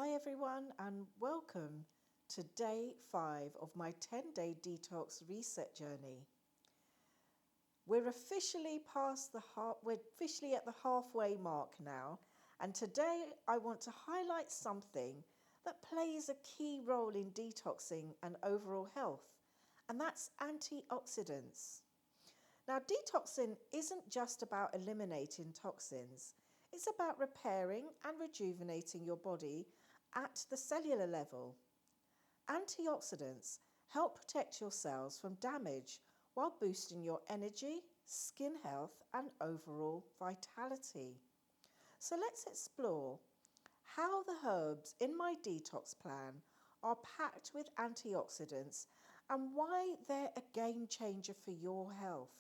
Hi everyone and welcome to day 5 of my 10-day detox reset journey. We're officially at the halfway mark now, and today I want to highlight something that plays a key role in detoxing and overall health, and that's antioxidants. Now, detoxing isn't just about eliminating toxins. It's about repairing and rejuvenating your body at the cellular level. Antioxidants help protect your cells from damage while boosting your energy, skin health, and overall vitality. So let's explore how the herbs in my detox plan are packed with antioxidants and why they're a game changer for your health.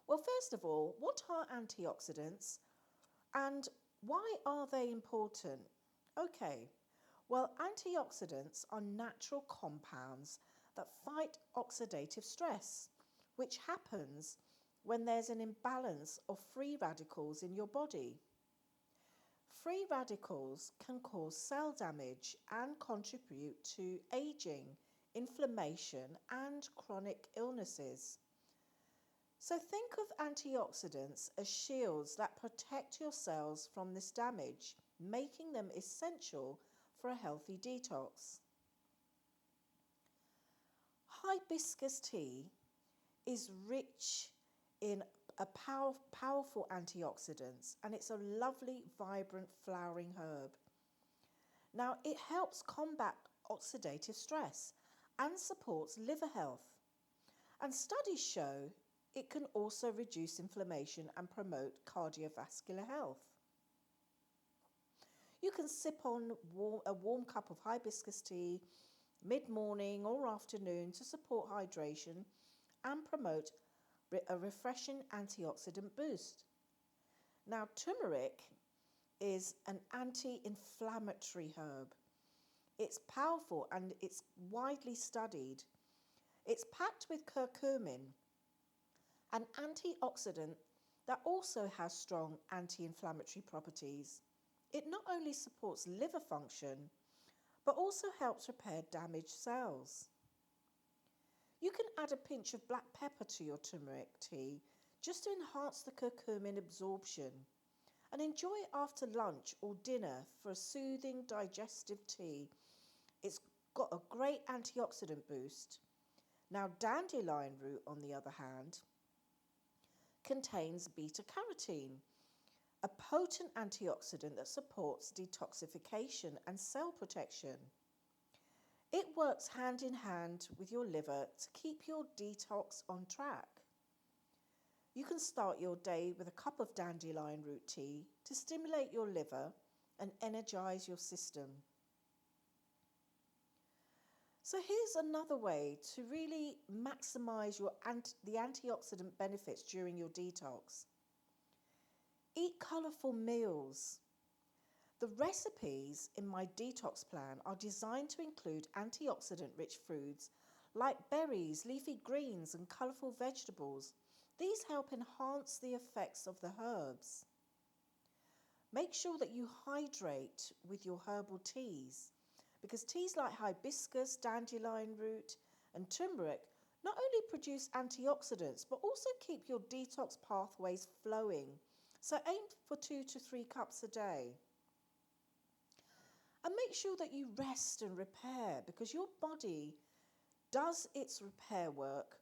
Well, first of all, what are antioxidants and why are they important? Okay, well, antioxidants are natural compounds that fight oxidative stress, which happens when there's an imbalance of free radicals in your body. Free radicals can cause cell damage and contribute to aging, inflammation, and chronic illnesses. So think of antioxidants as shields that protect your cells from this damage, making them essential for a healthy detox. Hibiscus tea is rich in powerful antioxidants, and it's a lovely, vibrant flowering herb. Now, it helps combat oxidative stress and supports liver health. And studies show it can also reduce inflammation and promote cardiovascular health. You can sip on a warm cup of hibiscus tea mid-morning or afternoon to support hydration and promote a refreshing antioxidant boost. Now, turmeric is an anti-inflammatory herb. It's powerful and it's widely studied. It's packed with curcumin, an antioxidant that also has strong anti-inflammatory properties. It not only supports liver function, but also helps repair damaged cells. You can add a pinch of black pepper to your turmeric tea just to enhance the curcumin absorption, and enjoy it after lunch or dinner for a soothing digestive tea. It's got a great antioxidant boost. Now, dandelion root, on the other hand, contains beta-carotene, a potent antioxidant that supports detoxification and cell protection. It works hand in hand with your liver to keep your detox on track. You can start your day with a cup of dandelion root tea to stimulate your liver and energize your system. So here's another way to really maximize the antioxidant benefits during your detox. Eat colourful meals. The recipes in my detox plan are designed to include antioxidant-rich foods like berries, leafy greens, and colourful vegetables. These help enhance the effects of the herbs. Make sure that you hydrate with your herbal teas, because teas like hibiscus, dandelion root, and turmeric not only produce antioxidants, but also keep your detox pathways flowing. So aim for 2 to 3 cups a day. And make sure that you rest and repair, because your body does its repair work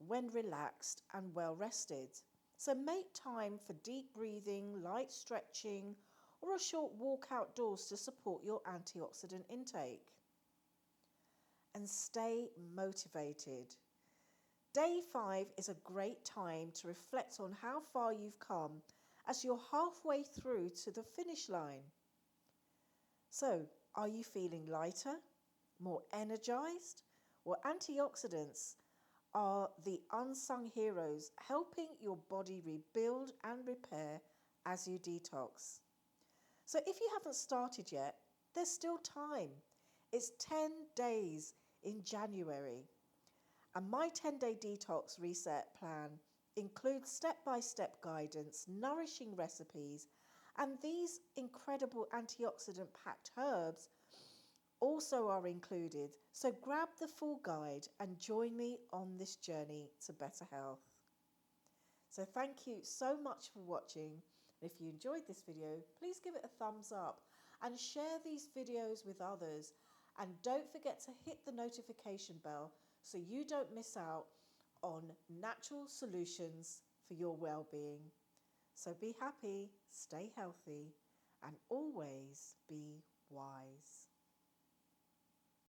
when relaxed and well rested. So make time for deep breathing, light stretching, or a short walk outdoors to support your antioxidant intake. And stay motivated. Day 5 is a great time to reflect on how far you've come as you're halfway through to the finish line. So, are you feeling lighter, more energized? Well, antioxidants are the unsung heroes, helping your body rebuild and repair as you detox. So if you haven't started yet, there's still time. It's 10 days in January. And my 10-day detox reset plan includes step-by-step guidance, nourishing recipes, And these incredible antioxidant packed herbs also are included. So grab the full guide and join me on this journey to better health. So thank you so much for watching. And if you enjoyed this video, please give it a thumbs up and share these videos with others. And don't forget to hit the notification bell so you don't miss out on natural solutions for your well-being. So be happy, stay healthy, and always be wise.